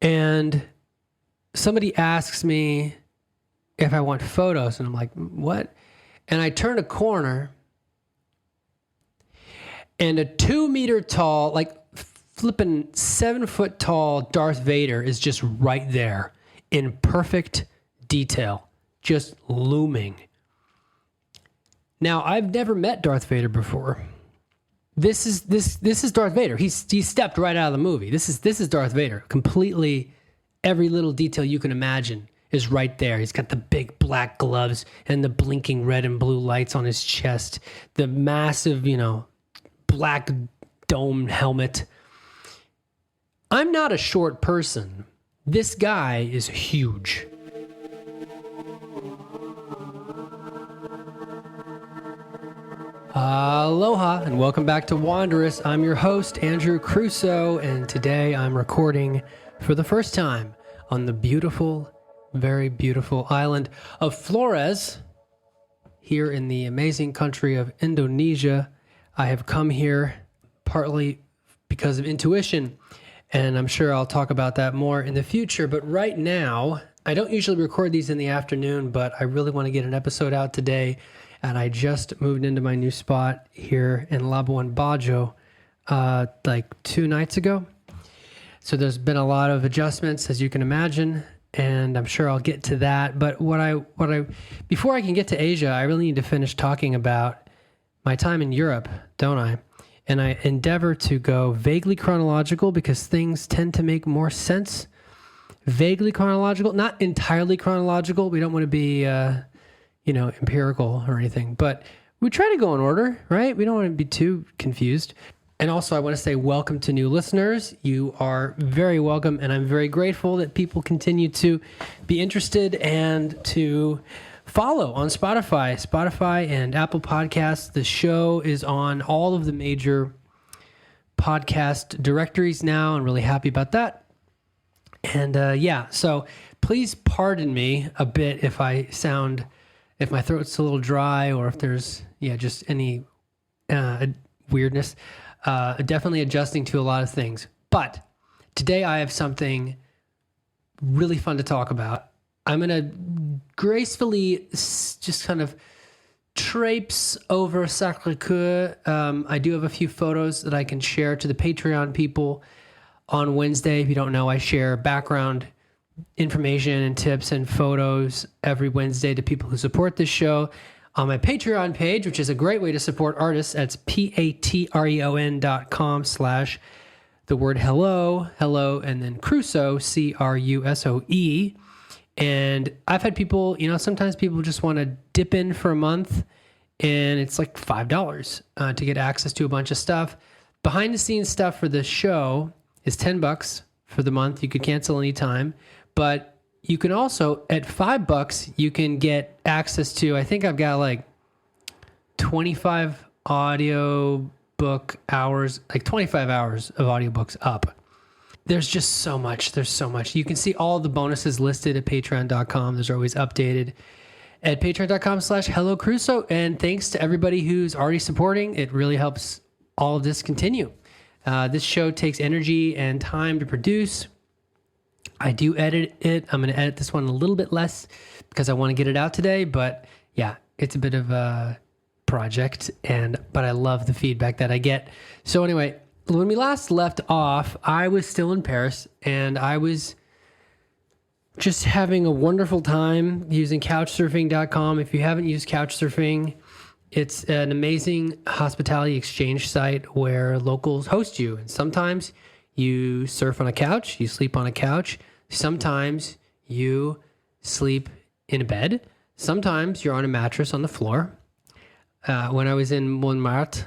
And somebody asks me if I want photos, and I'm like, what? And I turn a corner, and a 2 meter tall, like flipping 7 foot tall Darth Vader is just right there in perfect detail, just looming. Now, I've never met Darth Vader before. This is Darth Vader. He stepped right out of the movie. This is Darth Vader. Completely, every little detail you can imagine is right there. He's got the big black gloves and the blinking red and blue lights on his chest, the massive, black dome helmet. I'm not a short person. This guy is huge. Aloha and welcome back to Wanderous. I'm your host, Andrew Crusoe, and today I'm recording for the first time on the beautiful, very beautiful island of Flores, here in the amazing country of Indonesia. I have come here partly because of intuition, and I'm sure I'll talk about that more in the future. But right now, I don't usually record these in the afternoon, but I really want to get an episode out today. And I just moved into my new spot here in Labuan Bajo like 2 nights ago. So there's been a lot of adjustments, as you can imagine, and I'm sure I'll get to that. But before I can get to Asia, I really need to finish talking about my time in Europe, don't I? And I endeavor to go vaguely chronological because things tend to make more sense. Vaguely chronological, not entirely chronological. We don't want to be empirical or anything, but we try to go in order, right? We don't want to be too confused. And also I want to say welcome to new listeners. You are very welcome. And I'm very grateful that people continue to be interested and to follow on Spotify and Apple Podcasts. The show is on all of the major podcast directories now. I'm really happy about that. And so please pardon me a bit if my throat's a little dry or if there's, just any weirdness. Definitely adjusting to a lot of things. But today I have something really fun to talk about. I'm going to gracefully just kind of traipse over Sacré-Cœur. I do have a few photos that I can share to the Patreon people on Wednesday. If you don't know, I share background information and tips and photos every Wednesday to people who support this show on my Patreon page, which is a great way to support artists. That's patreon.com/ the word hello, and then Crusoe, Crusoe. And I've had people, sometimes people just want to dip in for a month and it's like $5 to get access to a bunch of stuff. Behind the scenes stuff for the show is $10 for the month. You could cancel anytime. But you can also, at $5, you can get access to, I think I've got like 25 audiobook hours, like 25 hours of audiobooks up. There's just so much. There's so much. You can see all the bonuses listed at patreon.com. Those are always updated at patreon.com/Hello Crusoe. And thanks to everybody who's already supporting. It really helps all of this continue. This show takes energy and time to produce. I do edit it. I'm going to edit this one a little bit less because I want to get it out today. But yeah, it's a bit of a project, but I love the feedback that I get. So anyway, when we last left off, I was still in Paris and I was just having a wonderful time using couchsurfing.com. If you haven't used couchsurfing, it's an amazing hospitality exchange site where locals host you. And sometimes you surf on a couch, you sleep on a couch. Sometimes you sleep in a bed. Sometimes you're on a mattress on the floor. When I was in Montmartre,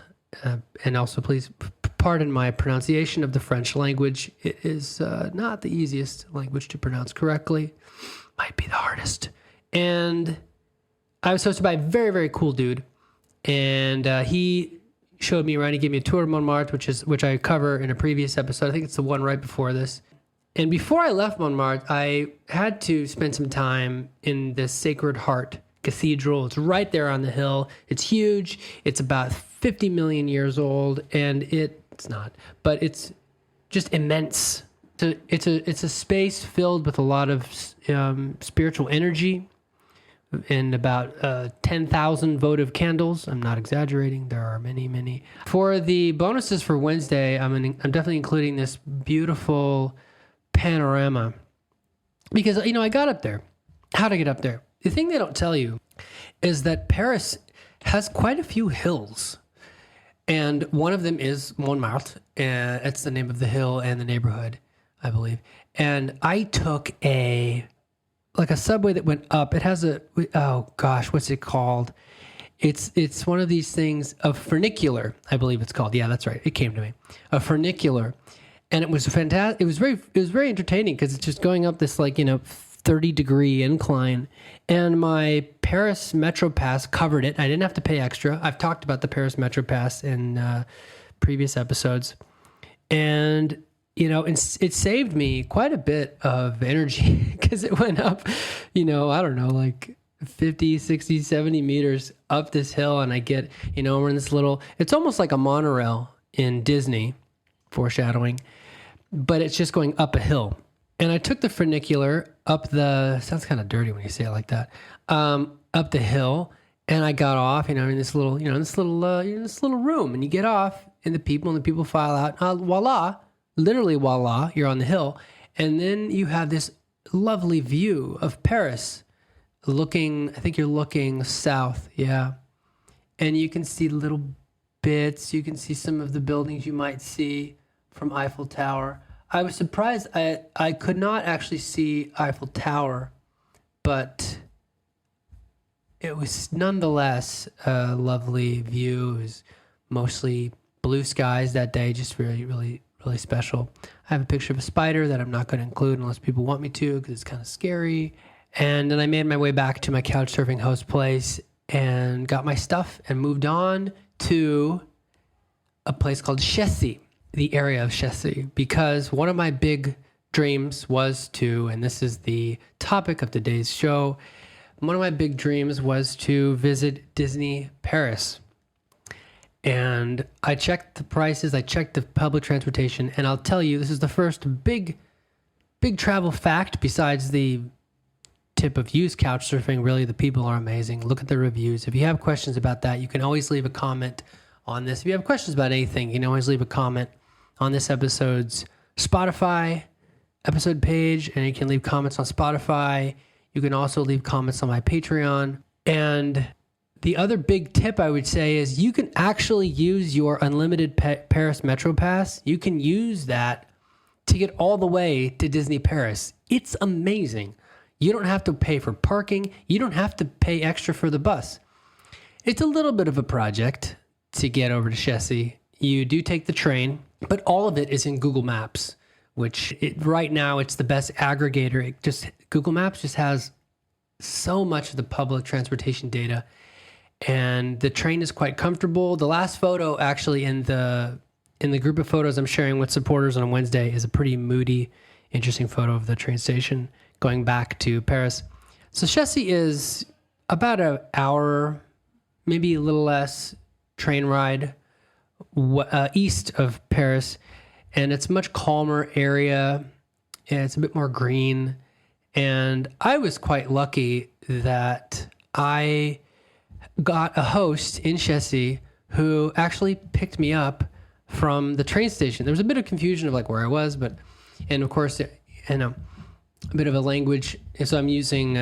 and also please pardon my pronunciation of the French language, it is not the easiest language to pronounce correctly. Might be the hardest. And I was hosted by a very, very cool dude. And he showed me around. He gave me a tour of Montmartre, which I cover in a previous episode. I think it's the one right before this. And before I left Montmartre, I had to spend some time in the Sacred Heart Cathedral. It's right there on the hill. It's huge. It's about 50 million years old, and it's not, but it's just immense. It's a space filled with a lot of spiritual energy and about 10,000 votive candles. I'm not exaggerating. There are many, many. For the bonuses for Wednesday, I'm definitely including this beautiful panorama because, I got up there. How'd I get up there? The thing they don't tell you is that Paris has quite a few hills. And one of them is Montmartre. It's the name of the hill and the neighborhood, I believe. And I took a subway that went up. It has what's it called? It's one of these things, a funicular, I believe it's called. Yeah, that's right. It came to me. A funicular. And it was fantastic. It was very entertaining because it's just going up this 30-degree incline. And my Paris Metro Pass covered it. I didn't have to pay extra. I've talked about the Paris Metro Pass in previous episodes. And, it saved me quite a bit of energy because it went up, I don't know, 50, 60, 70 meters up this hill. And I get, we're in this it's almost like a monorail in Disney, foreshadowing, but it's just going up a hill. And I took the funicular up sounds kind of dirty when you say it like that, up the hill, and I got off, in this little room, and you get off, and the people file out. Voila, literally voila, you're on the hill, and then you have this lovely view of Paris, I think you're looking south, yeah, and you can see little bits. You can see some of the buildings you might see from Eiffel Tower. I was surprised I could not actually see Eiffel Tower, but it was nonetheless a lovely view. It was mostly blue skies that day, just really, really, really special. I have a picture of a spider that I'm not going to include unless people want me to because it's kind of scary. And then I made my way back to my couch surfing host place and got my stuff and moved on to a place called Chessy, the area of Chessy, because one of my big dreams was to, and this is the topic of today's show, one of my big dreams was to visit Disney Paris. And I checked the prices, I checked the public transportation, and I'll tell you, this is the first big travel fact besides the tip of use couch surfing. Really, the people are amazing. Look at the reviews. If you have questions about that, you can always leave a comment on this. If you have questions about anything, you can always leave a comment on this episode's Spotify episode page, and you can leave comments on Spotify. You can also leave comments on my Patreon. And the other big tip I would say is you can actually use your unlimited Paris Metro Pass. You can use that to get all the way to Disney Paris. It's amazing. You don't have to pay for parking. You don't have to pay extra for the bus. It's a little bit of a project to get over to Chessy. You do take the train, but all of it is in Google Maps, which right now it's the best aggregator. Google Maps just has so much of the public transportation data, and the train is quite comfortable. The last photo actually in the group of photos I'm sharing with supporters on Wednesday is a pretty moody, interesting photo of the train station going back to Paris. So Chessy is about an hour, maybe a little less train ride east of Paris, and it's a much calmer area, and it's a bit more green. And I was quite lucky that I got a host in Chessy who actually picked me up from the train station. There was a bit of confusion of where I was, and of course, a bit of a language. So I'm using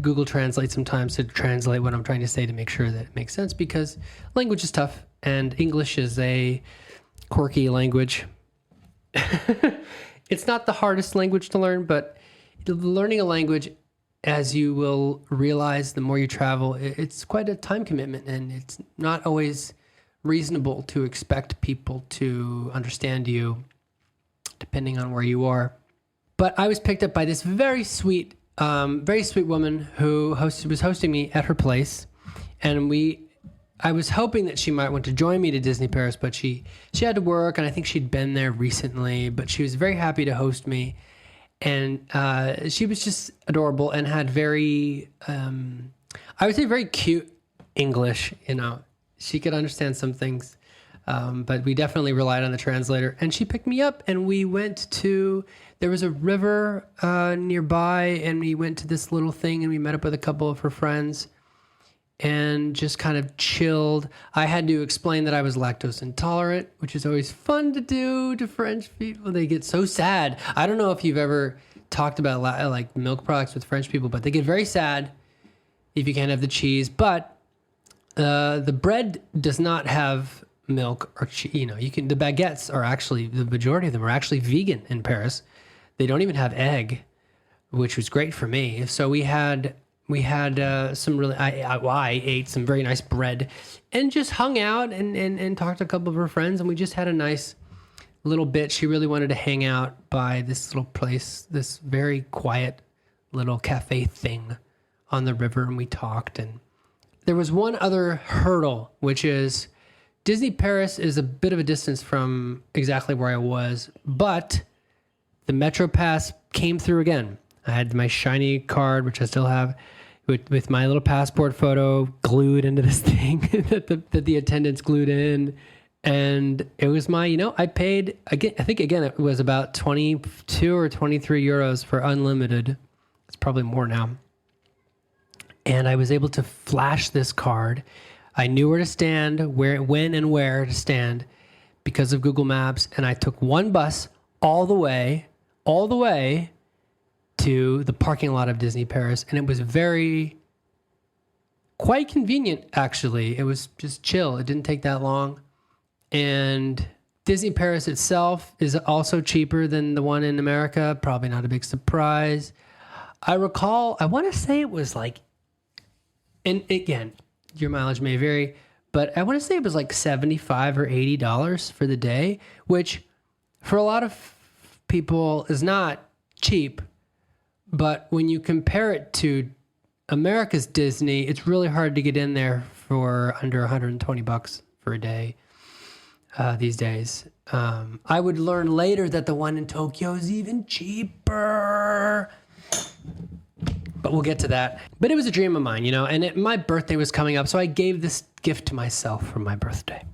Google Translate sometimes to translate what I'm trying to say to make sure that it makes sense, because language is tough and English is a quirky language. It's not the hardest language to learn, but learning a language, as you will realize the more you travel, it's quite a time commitment, and it's not always reasonable to expect people to understand you depending on where you are. But I was picked up by this very sweet woman who was hosting me at her place, and I was hoping that she might want to join me to Disney Paris, but she had to work, and I think she'd been there recently, but she was very happy to host me, and she was just adorable and had very, I would say very cute English. She could understand some things But we definitely relied on the translator. And she picked me up, and we went to, there was a river nearby, and we went to this little thing, and we met up with a couple of her friends and just kind of chilled. I had to explain that I was lactose intolerant, which is always fun to do to French people. They get so sad. I don't know if you've ever talked about like milk products with French people, but they get very sad if you can't have the cheese. But the bread does not have milk or cheese. You know, the baguettes are actually, the majority of them are actually vegan in Paris. They don't even have egg, which was great for me. So we had some really, I ate some very nice bread and just hung out and talked to a couple of her friends, and we just had a nice little bit. She really wanted to hang out by this little place, this very quiet little cafe thing on the river, and we talked. And there was one other hurdle, which is Disney Paris is a bit of a distance from exactly where I was, but the Metro Pass came through again. I had my shiny card, which I still have, with my little passport photo glued into this thing that the attendants glued in. And it was my, I paid, again, I think again, it was about 22 or 23 euros for unlimited. It's probably more now. And I was able to flash this card. I knew where to stand, when and where to stand because of Google Maps. And I took one bus all the way to the parking lot of Disney Paris. And it was quite convenient, actually. It was just chill. It didn't take that long. And Disney Paris itself is also cheaper than the one in America. Probably not a big surprise. I want to say it was like, and again, your mileage may vary, but I want to say it was like $75 or $80 for the day, which for a lot of people is not cheap. But when you compare it to America's Disney, it's really hard to get in there for under $120 for a day these days. I would learn later that the one in Tokyo is even cheaper. But we'll get to that. But it was a dream of mine, and my birthday was coming up, so I gave this gift to myself for my birthday.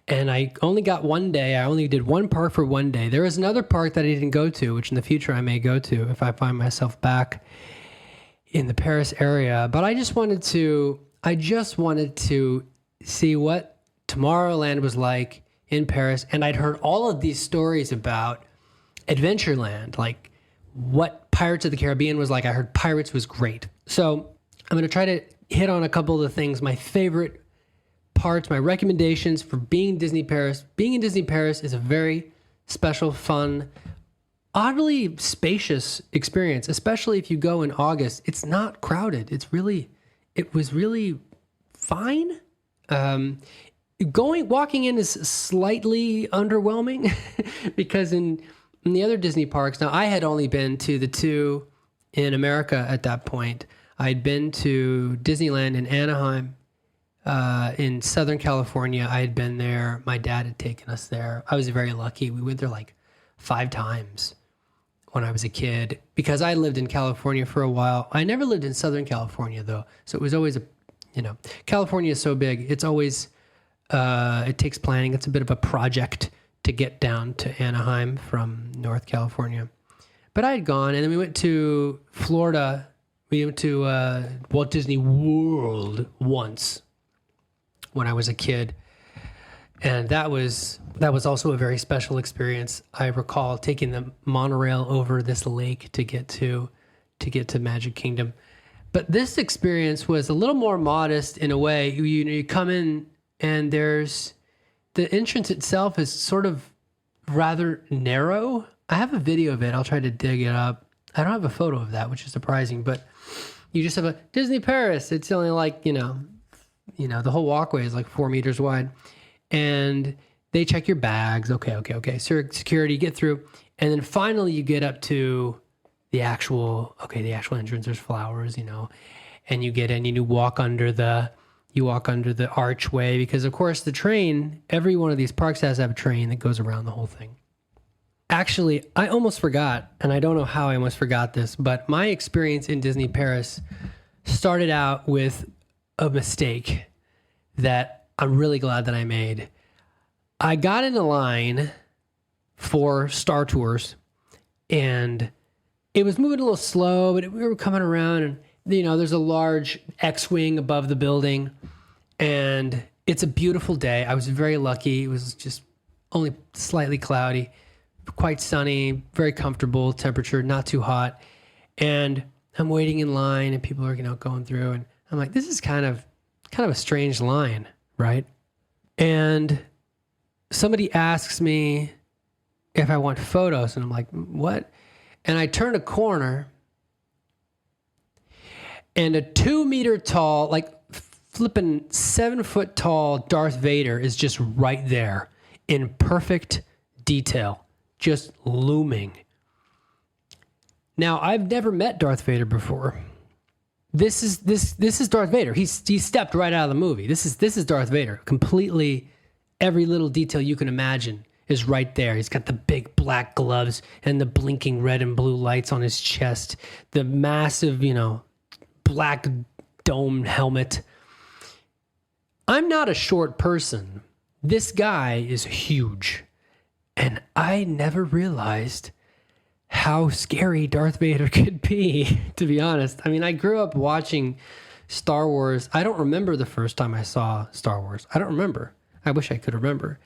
And I only got one day. I only did one park for one day. There was another park that I didn't go to, which in the future I may go to if I find myself back in the Paris area. But I just wanted to see what Tomorrowland was like in Paris. And I'd heard all of these stories about Adventureland, like what Pirates of the Caribbean was like. I heard Pirates was great. So I'm going to try to hit on a couple of the things, my favorite parts, my recommendations for being in Disney Paris. Being in Disney Paris is a very special, fun, oddly spacious experience, especially if you go in August. It's not crowded. It was really fine. Walking in is slightly underwhelming because in the other Disney parks, now I had only been to the two in America at that point. I'd been to Disneyland in Anaheim, in Southern California. I had been there. My dad had taken us there. I was very lucky. We went there like 5 times when I was a kid because I lived in California for a while. I never lived in Southern California though. So it was always California is so big. It's always, it takes planning. It's a bit of a project to get down to Anaheim from North California. But I had gone, and then we went to Florida. We went to Walt Disney World once when I was a kid. And that was also a very special experience. I recall taking the monorail over this lake to get to Magic Kingdom. But this experience was a little more modest in a way. You come in, and the entrance itself is sort of rather narrow. I have a video of it. I'll try to dig it up. I don't have a photo of that, which is surprising, but you just have a Disney Paris. It's only like, the whole walkway is like 4 meters wide, and they check your bags. Okay. Security, get through. And then finally you get up to the actual entrance. There's flowers, and you get in and you walk under the archway because, of course, the train, every one of these parks has to have a train that goes around the whole thing. Actually, I almost forgot, and I don't know how I almost forgot this, but my experience in Disney Paris started out with a mistake that I'm really glad that I made. I got in a line for Star Tours, and it was moving a little slow, but we were coming around, and there's a large X-wing above the building, and it's a beautiful day. I was very lucky. It was just only slightly cloudy, quite sunny, very comfortable temperature, not too hot. And I'm waiting in line, and people are going through, and I'm like, this is kind of a strange line, right? And somebody asks me if I want photos, and I'm like, what? And I turn a corner, and a 2 meter tall, like flipping 7 foot tall Darth Vader is just right there in perfect detail, just looming. Now, I've never met Darth Vader before. This is Darth Vader. He stepped right out of the movie. This is Darth Vader. Completely, every little detail you can imagine is right there. He's got the big black gloves and the blinking red and blue lights on his chest, the massive, black dome helmet. I'm not a short person. This guy is huge. And I never realized how scary Darth Vader could be, to be honest. I mean, I grew up watching Star Wars. I don't remember the first time I saw Star Wars. I don't remember. I wish I could remember.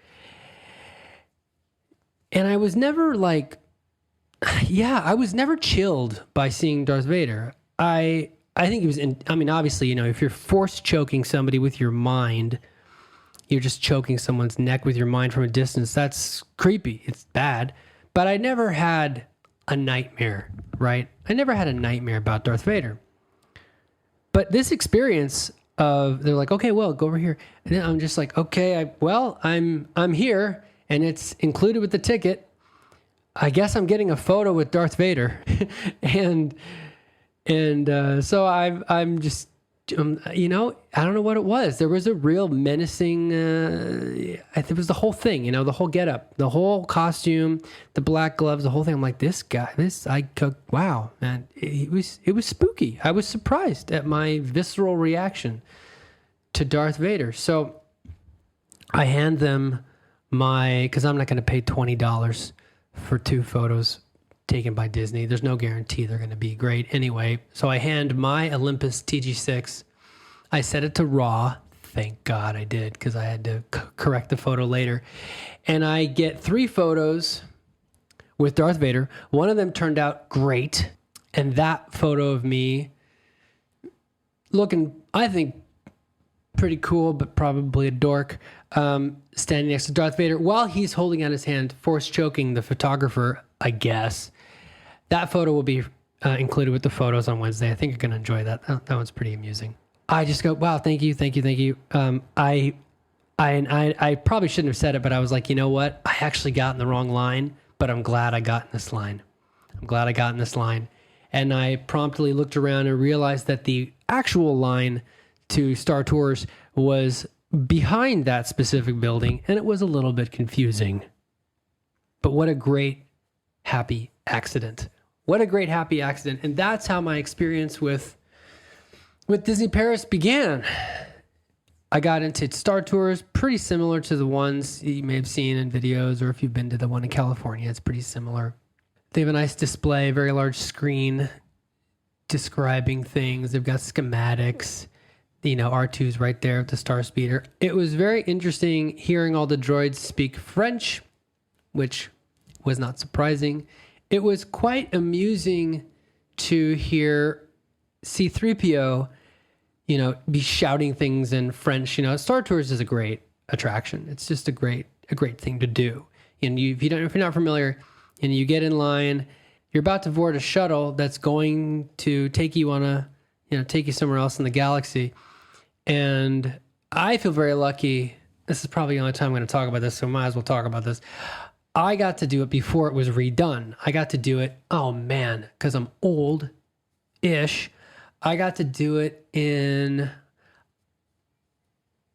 And I was never I was never chilled by seeing Darth Vader. I think it was, obviously, if you're force choking somebody with your mind, you're just choking someone's neck with your mind from a distance. That's creepy. It's bad. But I never had a nightmare, right? I never had a nightmare about Darth Vader. But this experience of, they're like, okay, well, go over here. And then I'm just like, okay, I'm here, and it's included with the ticket. I guess I'm getting a photo with Darth Vader. and so I'm just, I don't know what it was. There was a real menacing, it was the whole thing, the whole getup, the whole costume, the black gloves, the whole thing. I'm like, this guy, wow, man, it was spooky. I was surprised at my visceral reaction to Darth Vader. So I hand them because I'm not going to pay $20 for 2 photos taken by Disney. There's no guarantee they're going to be great anyway. So I hand my Olympus TG6. I set it to RAW. Thank God I did, because I had to correct the photo later. And I get 3 photos with Darth Vader. One of them turned out great. And that photo of me looking, I think, pretty cool, but probably a dork, standing next to Darth Vader while he's holding out his hand, force choking the photographer, I guess. That photo will be included with the photos on Wednesday. I think you're going to enjoy that. That one's pretty amusing. I just go, wow, thank you. I probably shouldn't have said it, but I was like, you know what? I actually got in the wrong line, but I'm glad I got in this line. And I promptly looked around and realized that the actual line to Star Tours was behind that specific building, and it was a little bit confusing. But what a great, happy accident. And that's how my experience with Disney Paris began. I got into Star Tours, pretty similar to the ones you may have seen in videos, or if you've been to the one in California, it's pretty similar. They have a nice display, very large screen describing things. They've got schematics. R2's right there with the Star Speeder. It was very interesting hearing all the droids speak French, which was not surprising. It was quite amusing to hear C-3PO, be shouting things in French. Star Tours is a great attraction. It's just a great thing to do. And if you're not familiar, and you get in line, you're about to board a shuttle that's going to take you on take you somewhere else in the galaxy. And I feel very lucky. This is probably the only time I'm going to talk about this, so I might as well talk about this. I got to do it before it was redone. I got to do it, because I'm old-ish. I got to do it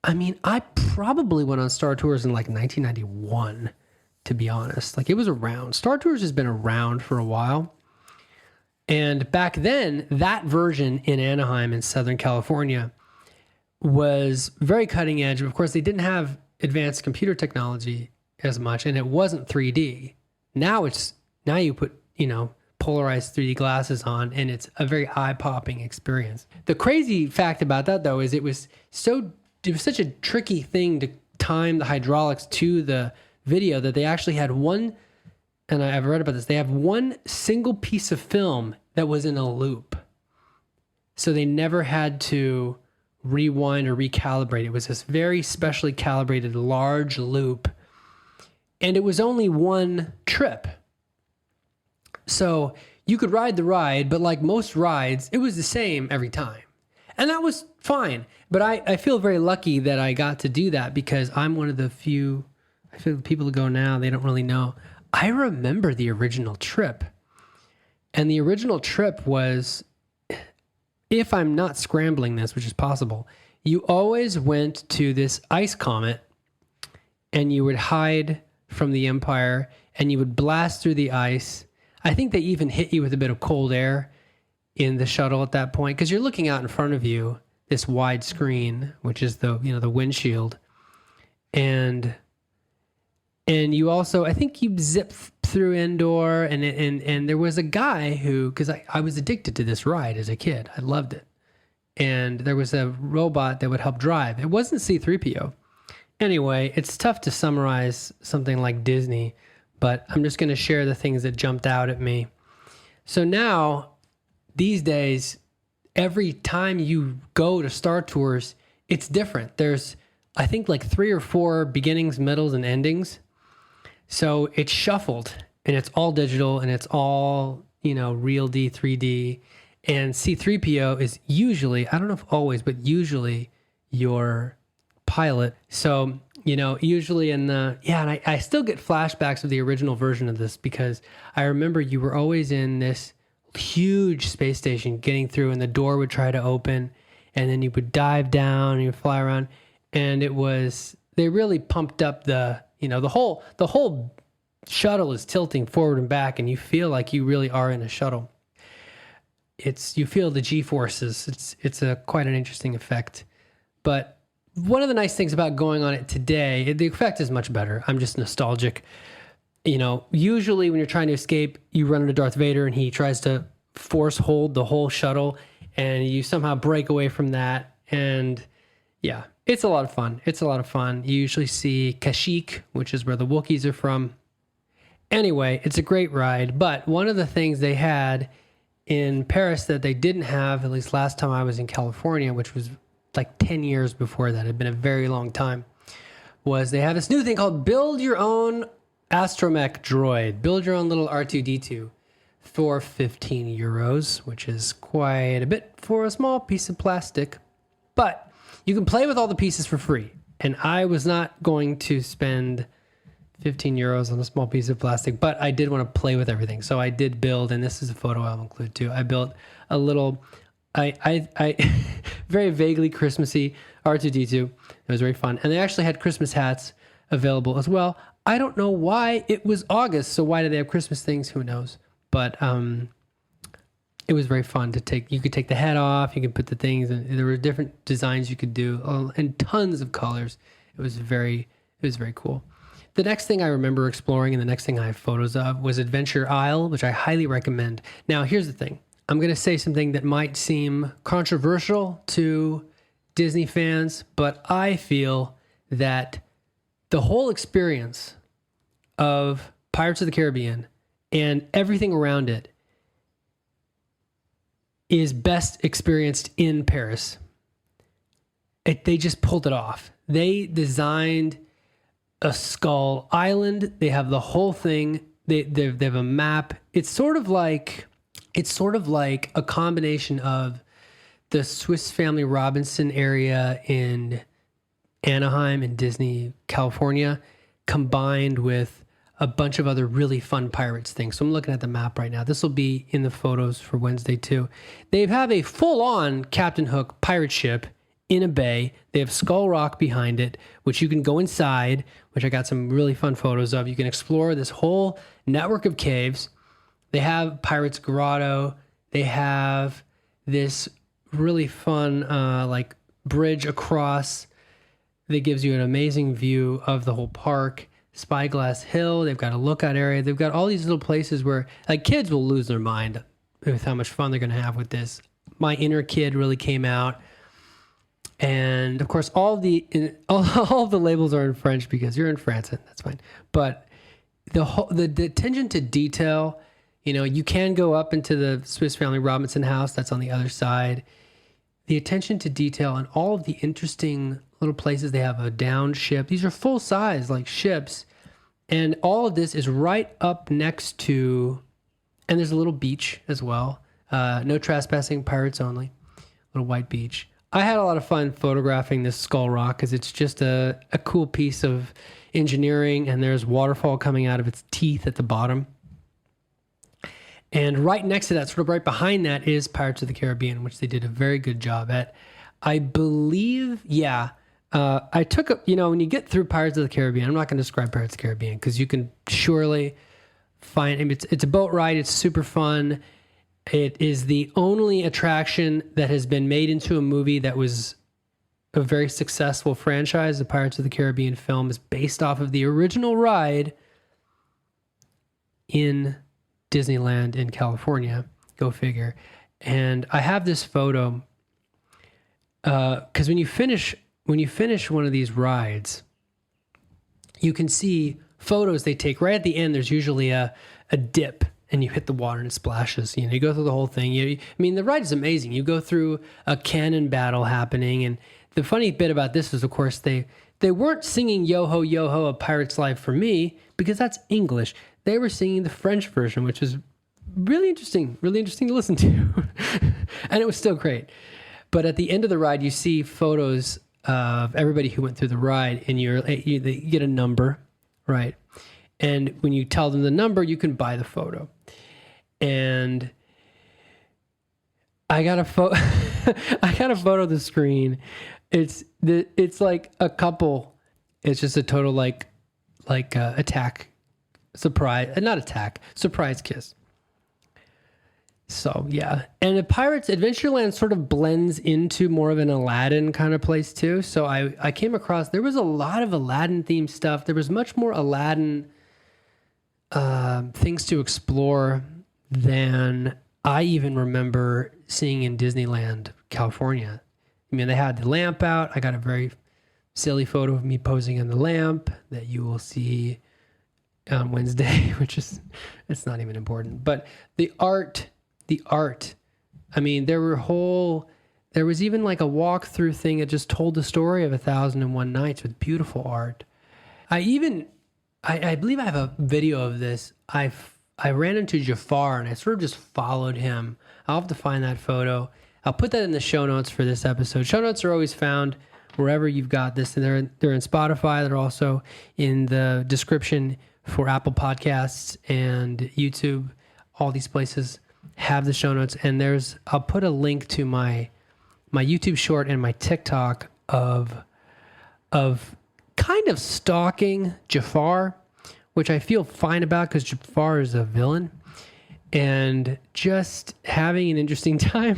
I probably went on Star Tours in 1991, to be honest. It was around. Star Tours has been around for a while. And back then, that version in Anaheim in Southern California was very cutting edge. Of course, they didn't have advanced computer technology as much, and it wasn't 3D. Now you put, polarized 3D glasses on, and it's a very eye-popping experience. The crazy fact about that, though, is it was such a tricky thing to time the hydraulics to the video that they actually had one, and I've read about this, they have one single piece of film that was in a loop. So they never had to rewind or recalibrate. It was this very specially calibrated large loop, and it was only one trip. So you could ride the ride, but like most rides, it was the same every time. And that was fine. But I feel very lucky that I got to do that, because I'm one of the few, I feel people who go now, they don't really know. I remember the original trip. And the original trip was, if I'm not scrambling this, which is possible, you always went to this ice comet and you would hide from the Empire and you would blast through the ice. I think they even hit you with a bit of cold air in the shuttle at that point, because you're looking out in front of you, this wide screen, which is the windshield. And you also, I think you zip through Endor, and there was a guy who, because I was addicted to this ride as a kid. I loved it. And there was a robot that would help drive. It wasn't C-3PO. Anyway, it's tough to summarize something like Disney, but I'm just going to share the things that jumped out at me. So now, these days, every time you go to Star Tours, it's different. There's, I think, like 3 or 4 beginnings, middles, and endings. So it's shuffled, and it's all digital, and it's all, real D, 3D. And C-3PO is usually, I don't know if always, but usually your pilot. So, usually in the, and I still get flashbacks of the original version of this, because I remember you were always in this huge space station getting through, and the door would try to open, and then you would dive down and you would fly around. And they really pumped up the whole shuttle is tilting forward and back, and you feel like you really are in a shuttle. You feel the G-forces. It's quite an interesting effect. But one of the nice things about going on it today, the effect is much better. I'm just nostalgic. Usually when you're trying to escape, you run into Darth Vader and he tries to force hold the whole shuttle, and you somehow break away from that. And yeah, it's a lot of fun. You usually see Kashyyyk, which is where the Wookiees are from. Anyway, it's a great ride. But one of the things they had in Paris that they didn't have, at least last time I was in California, which was like 10 years before that, it had been a very long time, was they have this new thing called Build Your Own Astromech Droid. Build your own little R2-D2 for 15 euros, which is quite a bit for a small piece of plastic. But you can play with all the pieces for free. And I was not going to spend 15 euros on a small piece of plastic, but I did want to play with everything. So I did build, and this is a photo I'll include too. I built a little, I very vaguely Christmassy R2-D2. It was very fun. And they actually had Christmas hats available as well. I don't know why. It was August, so why do they have Christmas things? Who knows? But it was very fun to take. You could take the head off. You could put the things, and there were different designs you could do, and tons of colors. It was very cool. The next thing I remember exploring, and the next thing I have photos of, was Adventure Isle, which I highly recommend. Now, here's the thing. I'm going to say something that might seem controversial to Disney fans, but I feel that the whole experience of Pirates of the Caribbean and everything around it is best experienced in Paris. They just pulled it off. They designed a Skull Island. They have the whole thing. They have a map. It's sort of like a combination of the Swiss Family Robinson area in Anaheim and Disney, California, combined with a bunch of other really fun Pirates things. So I'm looking at the map right now. This will be in the photos for Wednesday too. They have a full-on Captain Hook pirate ship in a bay. They have Skull Rock behind it, which you can go inside, which I got some really fun photos of. You can explore this whole network of caves. They have Pirates Grotto. They have this really fun, bridge across that gives you an amazing view of the whole park. Spyglass Hill, they've got a lookout area. They've got all these little places where like kids will lose their mind with how much fun they're going to have with this. My inner kid really came out. And of course, all the labels are in French because you're in France, and that's fine. But the attention to detail, you can go up into the Swiss Family Robinson house. That's on the other side. The attention to detail and all of the interesting little places. They have a downed ship. These are full size like ships, and all of this is right up next to. And there's a little beach as well. No trespassing, pirates only. Little white beach. I had a lot of fun photographing this Skull Rock because it's just a cool piece of engineering, and there's waterfall coming out of its teeth at the bottom. And right next to that, sort of right behind that, is Pirates of the Caribbean, which they did a very good job at. I believe, I took when you get through Pirates of the Caribbean, I'm not going to describe Pirates of the Caribbean because you can surely find, it's a boat ride. It's super fun. It is the only attraction that has been made into a movie that was a very successful franchise. The Pirates of the Caribbean film is based off of the original ride in Disneyland in California. Go figure. And I have this photo because when you finish one of these rides, you can see photos they take right at the end. There's usually a dip, and you hit the water and it splashes. You go through the whole thing. The ride is amazing. You go through a cannon battle happening, and the funny bit about this is, of course, they weren't singing "Yo Ho, Yo Ho, A Pirate's Life" for me because that's English. They were singing the French version, which was really interesting to listen to, and it was still great. But at the end of the ride, you see photos of everybody who went through the ride, and you get a number, right? And when you tell them the number, you can buy the photo. And I got a photo. I got a photo of the screen. It's like a couple. It's just a total attack, surprise, not attack, surprise kiss. So yeah, and the Pirates Adventureland sort of blends into more of an Aladdin kind of place too. So I came across, there was a lot of Aladdin themed stuff. There was much more Aladdin things to explore than I even remember seeing in Disneyland, California. They had the lamp out. I got a very silly photo of me posing in the lamp that you will see on Wednesday, it's not even important. But the art, there was even like a walkthrough thing that just told the story of 1001 Nights with beautiful art. I believe I have a video of this. I ran into Jafar and I sort of just followed him. I'll have to find that photo. I'll put that in the show notes for this episode. Show notes are always found wherever you've got this. And they're in Spotify. They're also in the description for Apple Podcasts and YouTube. All these places have the show notes. And I'll put a link to my YouTube short and my TikTok of kind of stalking Jafar, which I feel fine about because Jafar is a villain, and just having an interesting time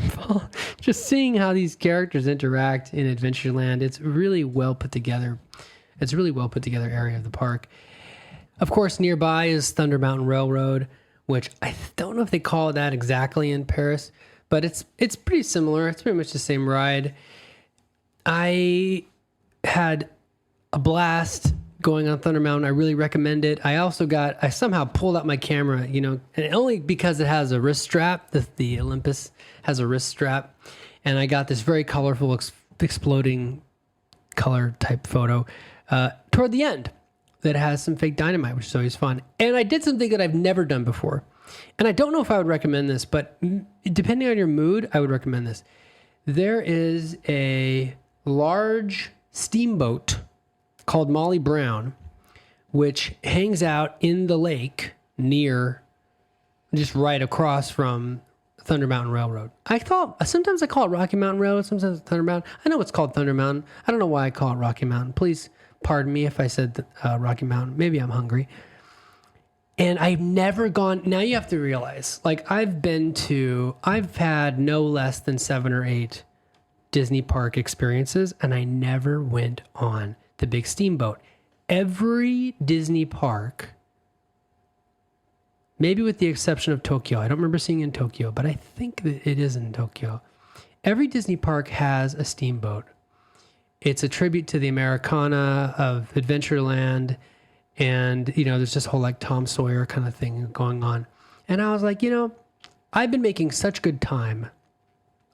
just seeing how these characters interact in Adventureland. It's really well put together. It's a really well put together area of the park. Of course, nearby is Thunder Mountain Railroad, which I don't know if they call it that exactly in Paris, but it's pretty similar. It's pretty much the same ride. I had a blast going on Thunder Mountain. I really recommend it. I somehow pulled out my camera, and only because it has a wrist strap. The Olympus has a wrist strap, and I got this very colorful, exploding color type photo toward the end that has some fake dynamite, which is always fun. And I did something that I've never done before, and I don't know if I would recommend this, but depending on your mood, I would recommend this. There is a large steamboat called Molly Brown, which hangs out in the lake just right across from Thunder Mountain Railroad. Sometimes I call it Rocky Mountain Railroad, sometimes Thunder Mountain. I know it's called Thunder Mountain. I don't know why I call it Rocky Mountain. Please pardon me if I said Rocky Mountain. Maybe I'm hungry. And I've never gone. Now you have to realize, I've had no less than 7 or 8 Disney park experiences, and I never went on the big steamboat. Every Disney park, maybe with the exception of Tokyo, I don't remember seeing it in Tokyo, but I think that it is in Tokyo. Every Disney park has a steamboat. It's a tribute to the Americana of Adventureland, and, there's this whole like Tom Sawyer kind of thing going on. And I was like, I've been making such good time.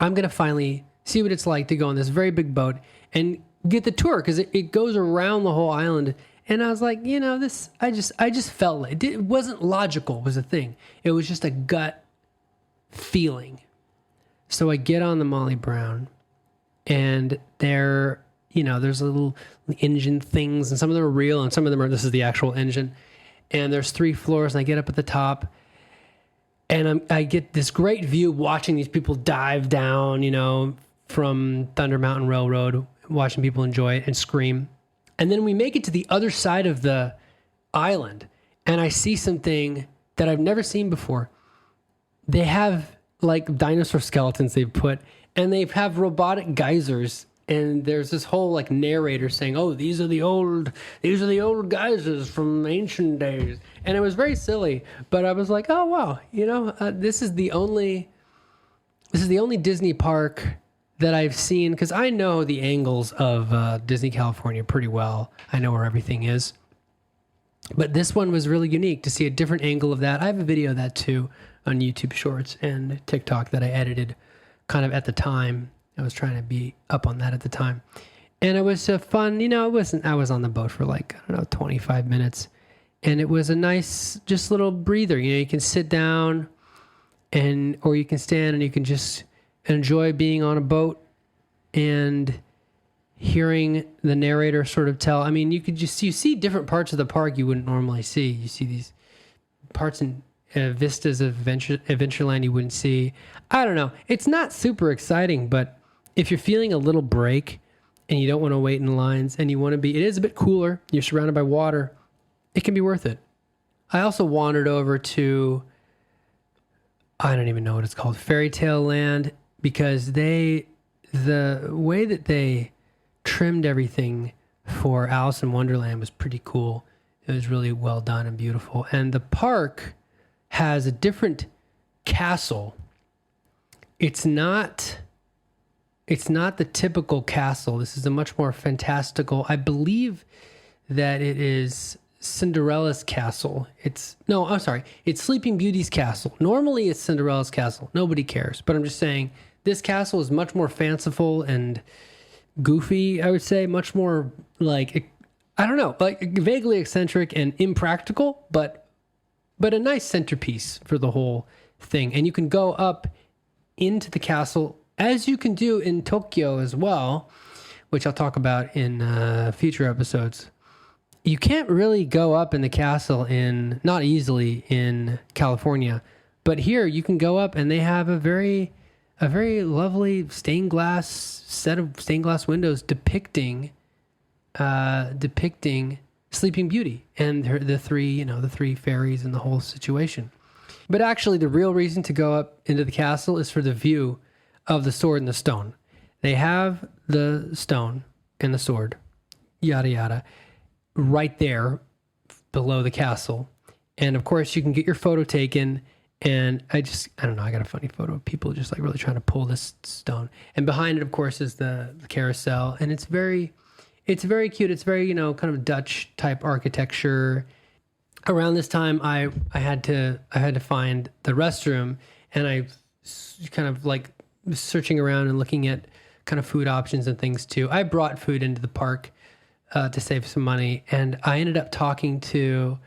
I'm going to finally see what it's like to go on this very big boat and get the tour, because it goes around the whole island. And I was like, this, I just felt like it wasn't logical was the thing. It was just a gut feeling. So I get on the Molly Brown, and there's little engine things, and some of them are real and some of them are, this is the actual engine. And there's 3 floors, and I get up at the top, and I get this great view watching these people dive down, from Thunder Mountain Railroad, watching people enjoy it and scream. And then we make it to the other side of the island, and I see something that I've never seen before. They have like dinosaur skeletons they've put, and they have robotic geysers. And there's this whole like narrator saying, "Oh, these are the old geysers from ancient days." And it was very silly, but I was like, "Oh wow, this is the only Disney park that I've seen," because I know the angles of Disney California pretty well. I know where everything is, but this one was really unique to see a different angle of that. I have a video of that too on YouTube Shorts and TikTok that I edited kind of at the time. I was trying to be up on that at the time. And it was fun. I was on the boat for 25 minutes. And it was a nice, just little breather. You can sit down or you can stand, and you can just enjoy being on a boat and hearing the narrator sort of tell. I mean, you see different parts of the park you wouldn't normally see. You see these parts in vistas of Adventureland you wouldn't see. I don't know. It's not super exciting, but if you're feeling a little break and you don't want to wait in lines and you want to it is a bit cooler, you're surrounded by water, it can be worth it. I also wandered over to, I don't even know what it's called, Fairy Tale Land, because the way that they trimmed everything for Alice in Wonderland was pretty cool. It was really well done and beautiful. And the park has a different castle. It's not the typical castle. This is a much more fantastical. I believe that it is Cinderella's castle. It's Sleeping Beauty's castle. Normally it's Cinderella's castle. Nobody cares. But I'm just saying this castle is much more fanciful and goofy, I would say. Much more like, I don't know, like vaguely eccentric and impractical, but a nice centerpiece for the whole thing. And you can go up into the castle, as you can do in Tokyo as well, which I'll talk about in future episodes. You can't really go up in the castle not easily in California, but here you can go up, and they have a very lovely set of stained glass windows depicting Sleeping Beauty and the three fairies and the whole situation. But actually, the real reason to go up into the castle is for the view of the sword and the stone. They have the stone and the sword, yada yada, right there below the castle. And of course, you can get your photo taken. And I don't know, I got a funny photo of people just like really trying to pull this stone. And behind it, of course, is the carousel. And it's very cute. It's very, kind of Dutch type architecture. Around this time, I had to find the restroom, and I kind of like searching around and looking at kind of food options and things too. I brought food into the park to save some money, and I ended up talking to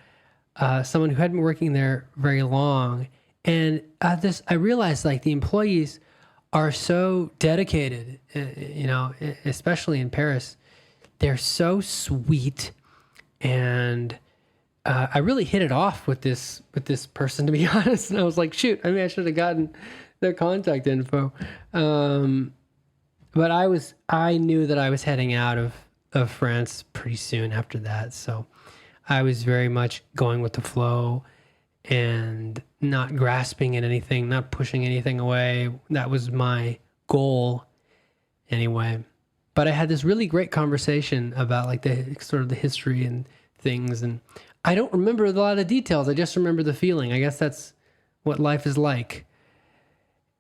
someone who hadn't been working there very long, and I realized like the employees are so dedicated, especially in Paris. They're so sweet, and I really hit it off with this person, to be honest. And I was like, shoot, I should have gotten their contact info. But I knew that I was heading out of France pretty soon after that. So I was very much going with the flow and not grasping at anything, not pushing anything away. That was my goal. Anyway, but I had this really great conversation about like the sort of the history and things, and I don't remember a lot of details. I just remember the feeling. I guess that's what life is like.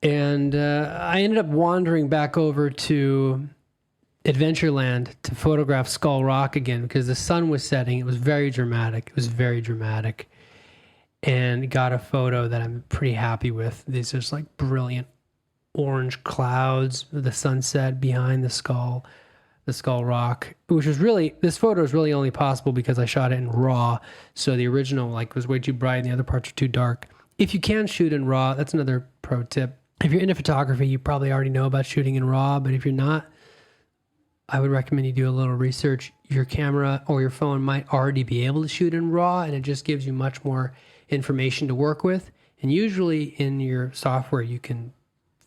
And I ended up wandering back over to Adventureland to photograph Skull Rock again because the sun was setting. It was very dramatic. And got a photo that I'm pretty happy with. These just like brilliant orange clouds, the sunset behind the Skull Rock, which was really, this photo is really only possible because I shot it in RAW. So the original like was way too bright and the other parts are too dark. If you can shoot in RAW, that's another pro tip. If you're into photography, you probably already know about shooting in RAW, but if you're not, I would recommend you do a little research. Your camera or your phone might already be able to shoot in RAW, and it just gives you much more information to work with. And usually in your software, you can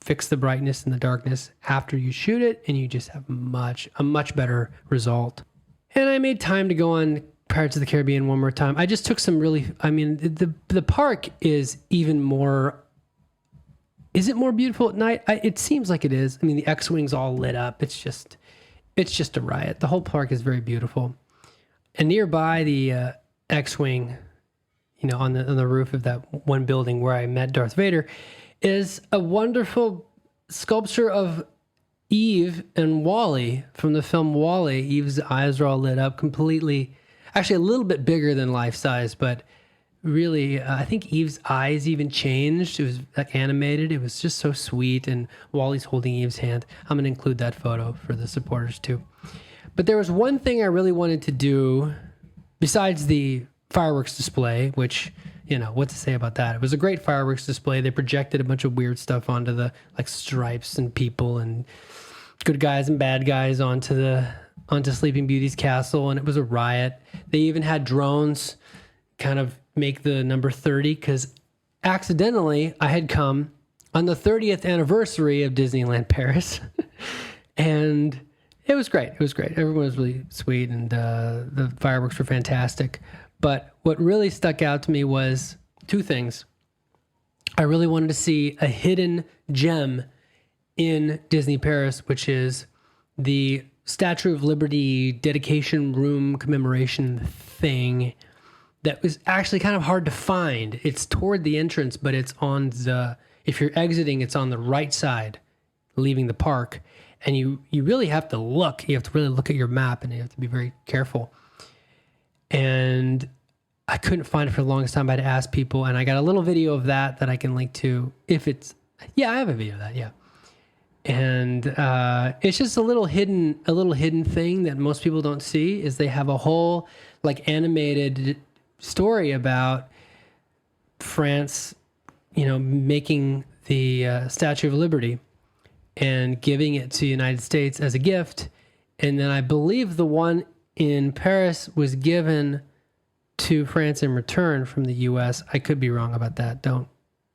fix the brightness and the darkness after you shoot it, and you just have a much better result. And I made time to go on Pirates of the Caribbean one more time. I just took some really, I mean, the park is even more, is it more beautiful at night? It seems like it is. I mean, the X-Wing's all lit up. It's just a riot. The whole park is very beautiful. And nearby the X-Wing, you know, on the roof of that one building where I met Darth Vader, is a wonderful sculpture of Eve and Wall-E from the film Wall-E. Eve's eyes are all lit up completely, actually a little bit bigger than life size, but really, I think Eve's eyes even changed. It was like animated. It was just so sweet. And Wally's holding Eve's hand. I'm going to include that photo for the supporters too. But there was one thing I really wanted to do besides the fireworks display, which, you know, what to say about that? It was a great fireworks display. They projected a bunch of weird stuff onto the like stripes and people and good guys and bad guys onto Sleeping Beauty's castle. And it was a riot. They even had drones kind of make the number 30 because accidentally I had come on the 30th anniversary of Disneyland Paris and it was great. Everyone was really sweet and the fireworks were fantastic. But what really stuck out to me was two things. I really wanted to see a hidden gem in Disney Paris, which is the Statue of Liberty dedication room commemoration thing that was actually kind of hard to find. It's toward the entrance, but it's on if you're exiting, it's on the right side, leaving the park. And you really have to look. You have to really look at your map and you have to be very careful. And I couldn't find it for the longest time. I had to ask people, and I got a little video of that I can link to if it's, yeah, I have a video of that, yeah. And it's just a little hidden thing that most people don't see is they have a whole like animated story about France, you know, making the Statue of Liberty and giving it to the United States as a gift. And then I believe the one in Paris was given to France in return from the US. I could be wrong about that. Don't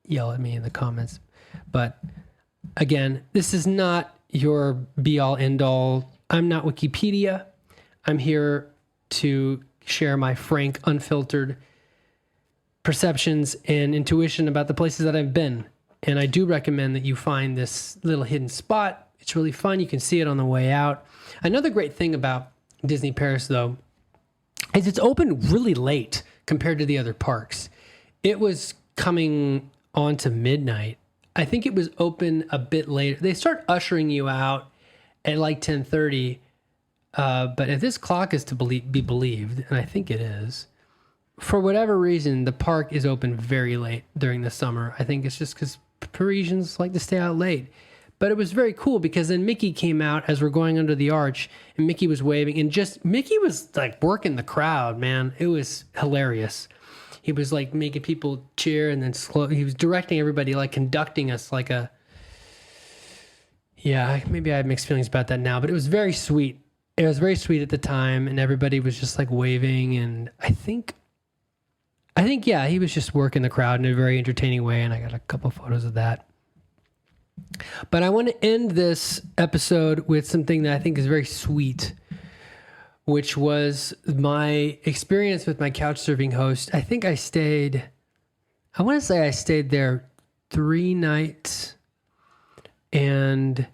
yell at me in the comments. But again, this is not your be-all, end-all. I'm not Wikipedia. I'm here to share my frank, unfiltered perceptions and intuition about the places that I've been. And I do recommend that you find this little hidden spot. It's really fun. You can see it on the way out. Another great thing about Disney Paris, though, is it's open really late compared to the other parks. It was coming on to midnight. I think it was open a bit later. They start ushering you out at like 10:30. But if this clock is to be believed, and I think it is, for whatever reason, the park is open very late during the summer. I think it's just because Parisians like to stay out late. But it was very cool because then Mickey came out as we're going under the arch, and Mickey was waving, and just Mickey was like working the crowd, man. It was hilarious. He was like making people cheer, and then he was directing everybody, like conducting us like a, yeah, maybe I have mixed feelings about that now, but it was very sweet. It was very sweet at the time, and everybody was just like waving, and I think, yeah, he was just working the crowd in a very entertaining way, and I got a couple photos of that. But I want to end this episode with something that I think is very sweet, which was my experience with my couch surfing host. I think I want to say I stayed there 3 nights, and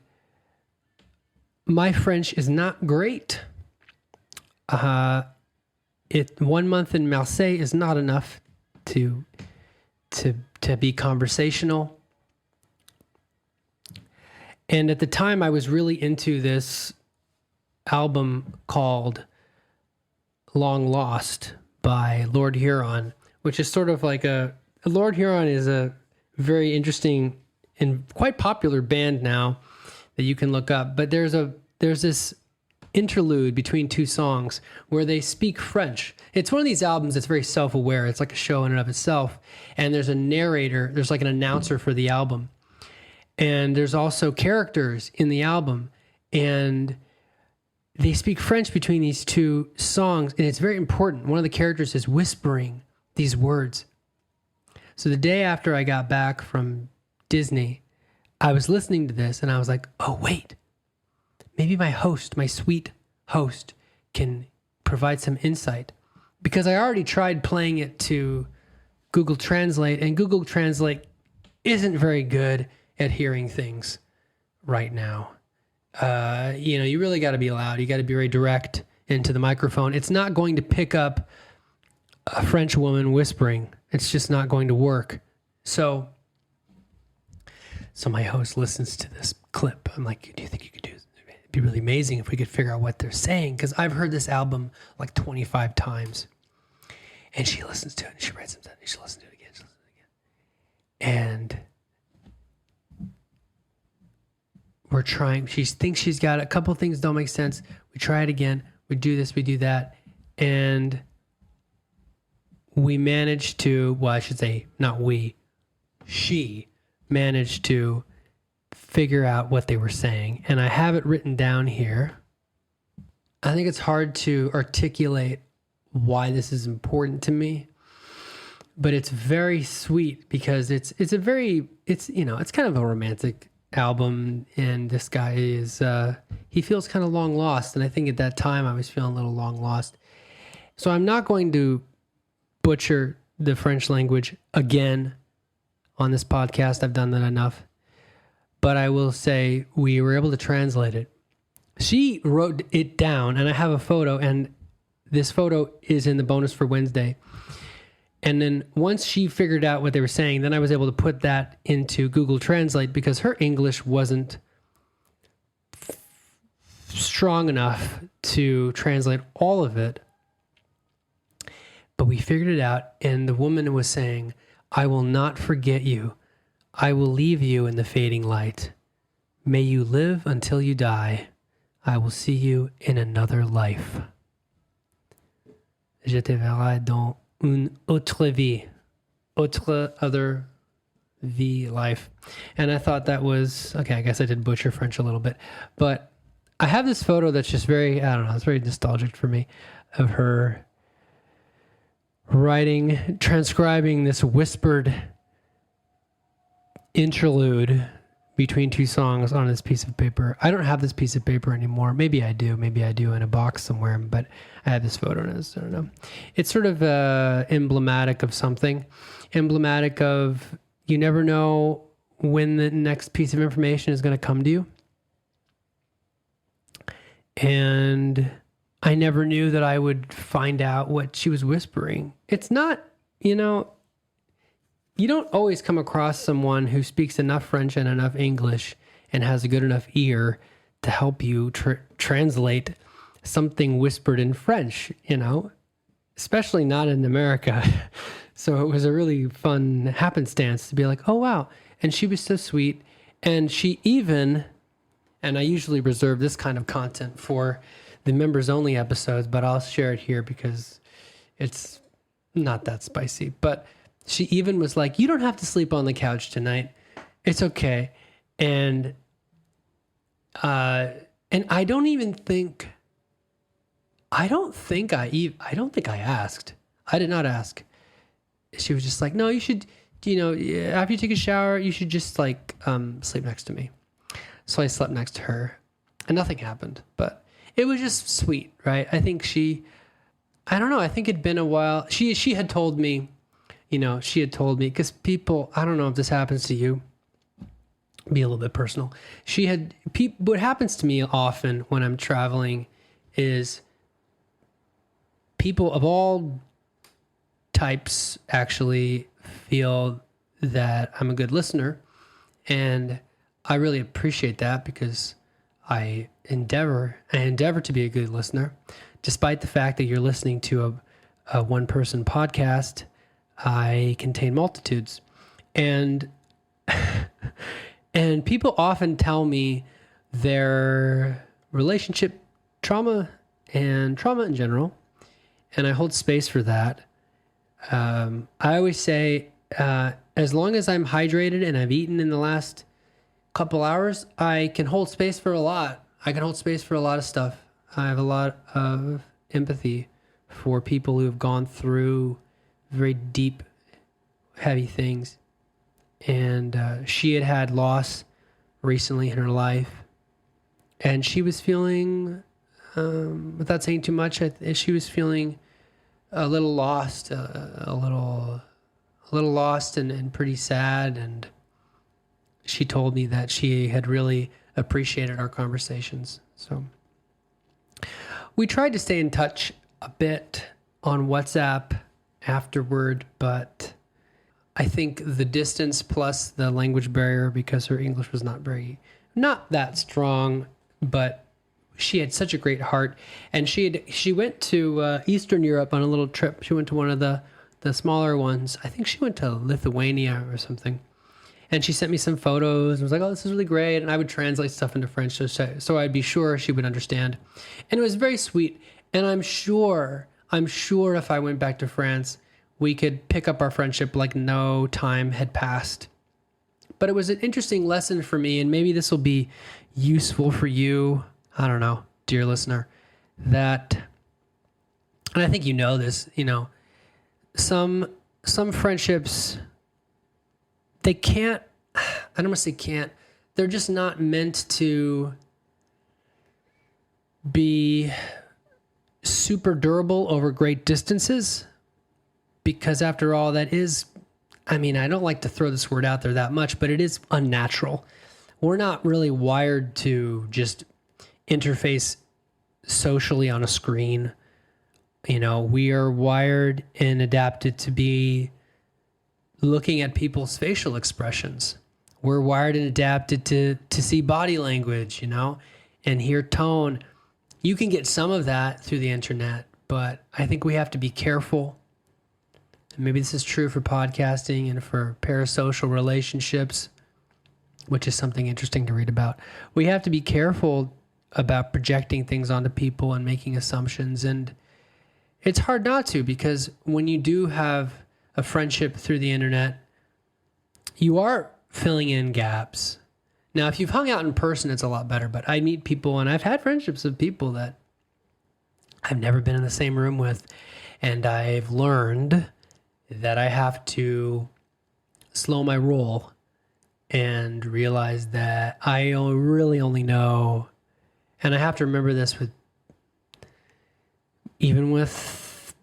my French is not great. 1 month in Marseille is not enough to be conversational. And at the time, I was really into this album called Long Lost by Lord Huron, which is sort of like Lord Huron is a very interesting and quite popular band now that you can look up. But there's this interlude between two songs where they speak French. It's one of these albums that's very self-aware. It's like a show in and of itself. And there's a narrator, there's like an announcer for the album. And there's also characters in the album. And they speak French between these two songs. And it's very important. One of the characters is whispering these words. So the day after I got back from Disney, I was listening to this and I was like, oh, wait. Maybe my sweet host, can provide some insight. Because I already tried playing it to Google Translate, and Google Translate isn't very good at hearing things right now. You really got to be loud. You got to be very direct into the microphone. It's not going to pick up a French woman whispering. It's just not going to work. So my host listens to this clip. I'm like, do you think you could do this? It'd be really amazing if we could figure out what they're saying, because I've heard this album like 25 times. And she listens to it, and she writes them down, and she listens to it again, And we're trying, she thinks she's got it. A couple things don't make sense. We try it again. We do this, we do that. And we managed to, well, I should say, not we, she managed to figure out what they were saying. And I have it written down here. I think it's hard to articulate why this is important to me, but it's very sweet because it's kind of a romantic album. And this guy is, he feels kind of long lost. And I think at that time I was feeling a little long lost. So I'm not going to butcher the French language again on this podcast. I've done that enough. But I will say we were able to translate it. She wrote it down, and I have a photo, and this photo is in the bonus for Wednesday. And then once she figured out what they were saying, then I was able to put that into Google Translate because her English wasn't strong enough to translate all of it. But we figured it out, and the woman was saying, I will not forget you. I will leave you in the fading light. May you live until you die. I will see you in another life. Je te verrai dans une autre vie. Other vie, life. And I thought that was, okay, I guess I did butcher French a little bit. But I have this photo that's just very, I don't know, it's very nostalgic for me of her writing, transcribing this whispered interlude between two songs on this piece of paper. I don't have this piece of paper anymore. Maybe I do in a box somewhere, but I have this photo and I don't know. It's sort of emblematic of something, emblematic of you never know when the next piece of information is going to come to you. And I never knew that I would find out what she was whispering. It's not, you don't always come across someone who speaks enough French and enough English and has a good enough ear to help you translate something whispered in French, especially not in America. So it was a really fun happenstance to be like, oh, wow. And she was so sweet. And she even, and I usually reserve this kind of content for the members only episodes, but I'll share it here because it's not that spicy. But she even was like, you don't have to sleep on the couch tonight. It's okay. And I don't think I asked. I did not ask. She was just like, no, you should, after you take a shower, you should just sleep next to me. So I slept next to her and nothing happened, but it was just sweet, right? I think I don't know. I think it'd been a while. She had told me, because people, I don't know if this happens to you, be a little bit personal. What happens to me often when I'm traveling is people of all types actually feel that I'm a good listener, and I really appreciate that because I endeavor to be a good listener, despite the fact that you're listening to a one-person podcast. I contain multitudes, and and people often tell me their relationship trauma and trauma in general, and I hold space for that. I always say, as long as I'm hydrated and I've eaten in the last couple hours, I can hold space for a lot. I can hold space for a lot of stuff. I have a lot of empathy for people who have gone through very deep, heavy things. And she had loss recently in her life, and she was feeling, without saying too much, she was feeling a little lost, a little lost and pretty sad. And she told me that she had really appreciated our conversations. So we tried to stay in touch a bit on WhatsApp afterward, but I think the distance plus the language barrier, because her English was not that strong, but she had such a great heart. And she went to Eastern Europe on a little trip. She went to one of the smaller ones. I think she went to Lithuania or something. And she sent me some photos and was like, oh, this is really great. And I would translate stuff into French so I'd be sure she would understand. And it was very sweet. And I'm sure if I went back to France, we could pick up our friendship like no time had passed. But it was an interesting lesson for me, and maybe this will be useful for you. I don't know, dear listener, and I think you know this, some friendships, they can't, I don't want to say can't, they're just not meant to be super durable over great distances, because after all, that is, I don't like to throw this word out there that much, but it is unnatural. We're not really wired to just interface socially on a screen. We are wired and adapted to be looking at people's facial expressions. We're wired and adapted to see body language, and hear tone. You can get some of that through the internet, but I think we have to be careful. And maybe this is true for podcasting and for parasocial relationships, which is something interesting to read about. We have to be careful about projecting things onto people and making assumptions. And it's hard not to, because when you do have a friendship through the internet, you are filling in gaps. Now, if you've hung out in person, it's a lot better. But I meet people, and I've had friendships with people that I've never been in the same room with. And I've learned that I have to slow my roll and realize that I really only know, and I have to remember this even with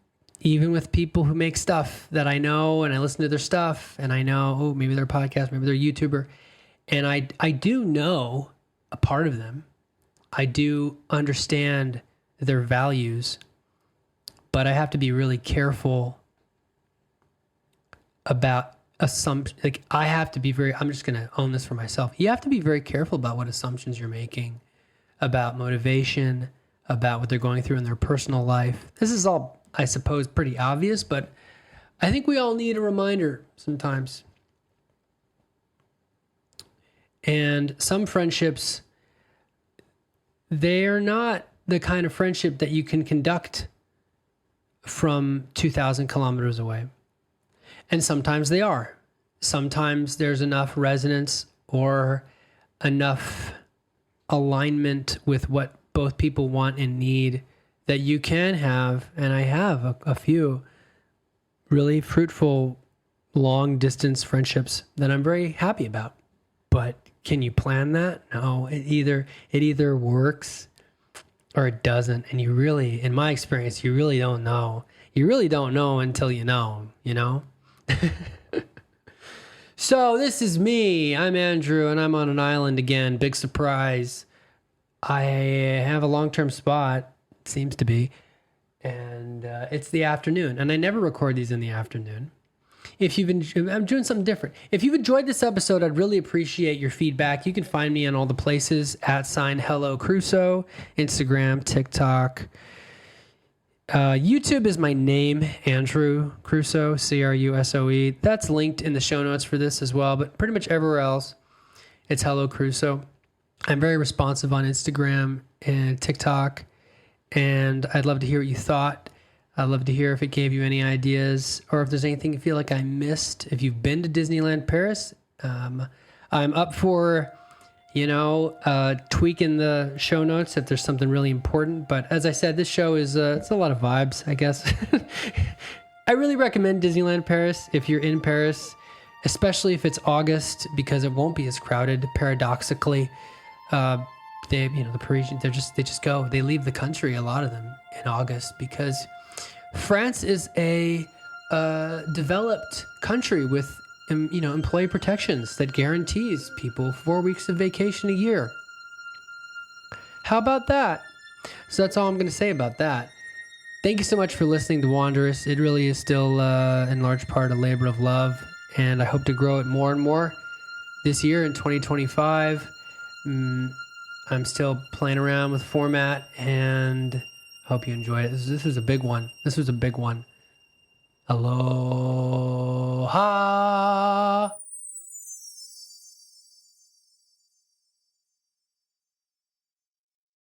people who make stuff that I know, and I listen to their stuff, and I know, oh, maybe they're a podcast, maybe they're a YouTuber, and I do know a part of them. I do understand their values, but I have to be really careful about assumptions. Like, I have to be I'm just going to own this for myself. You have to be very careful about what assumptions you're making about motivation, about what they're going through in their personal life. This is all, I suppose, pretty obvious, but I think we all need a reminder sometimes. And some friendships, they are not the kind of friendship that you can conduct from 2,000 kilometers away. And sometimes they are. Sometimes there's enough resonance or enough alignment with what both people want and need that you can have, and I have a few really fruitful long distance friendships that I'm very happy about. But can you plan that? No, it either works or it doesn't. And you really, in my experience, you really don't know. You really don't know until you know. So this is me. I'm Andrew, and I'm on an island again. Big surprise. I have a long-term spot, it seems to be, and it's the afternoon. And I never record these in the afternoon. I'm doing something different. If you've enjoyed this episode, I'd really appreciate your feedback. You can find me on all the places @Hello Crusoe, Instagram, TikTok. YouTube is my name, Andrew Crusoe, Crusoe. That's linked in the show notes for this as well, but pretty much everywhere else, it's Hello Crusoe. I'm very responsive on Instagram and TikTok, and I'd love to hear what you thought. I'd love to hear if it gave you any ideas or if there's anything you feel like I missed. If you've been to Disneyland Paris, I'm up for tweaking the show notes if there's something really important. But as I said, this show is it's a lot of vibes, I guess. I really recommend Disneyland Paris if you're in Paris, especially if it's August, because it won't be as crowded. Paradoxically, the Parisians, they just go. They leave the country, a lot of them, in August because France is a developed country with employee protections that guarantees people 4 weeks of vacation a year. How about that? So that's all I'm going to say about that. Thank you so much for listening to Wanderous. It really is still, in large part, a labor of love, and I hope to grow it more and more this year in 2025. I'm still playing around with format, and I hope you enjoyed it. This was a big one. Hello.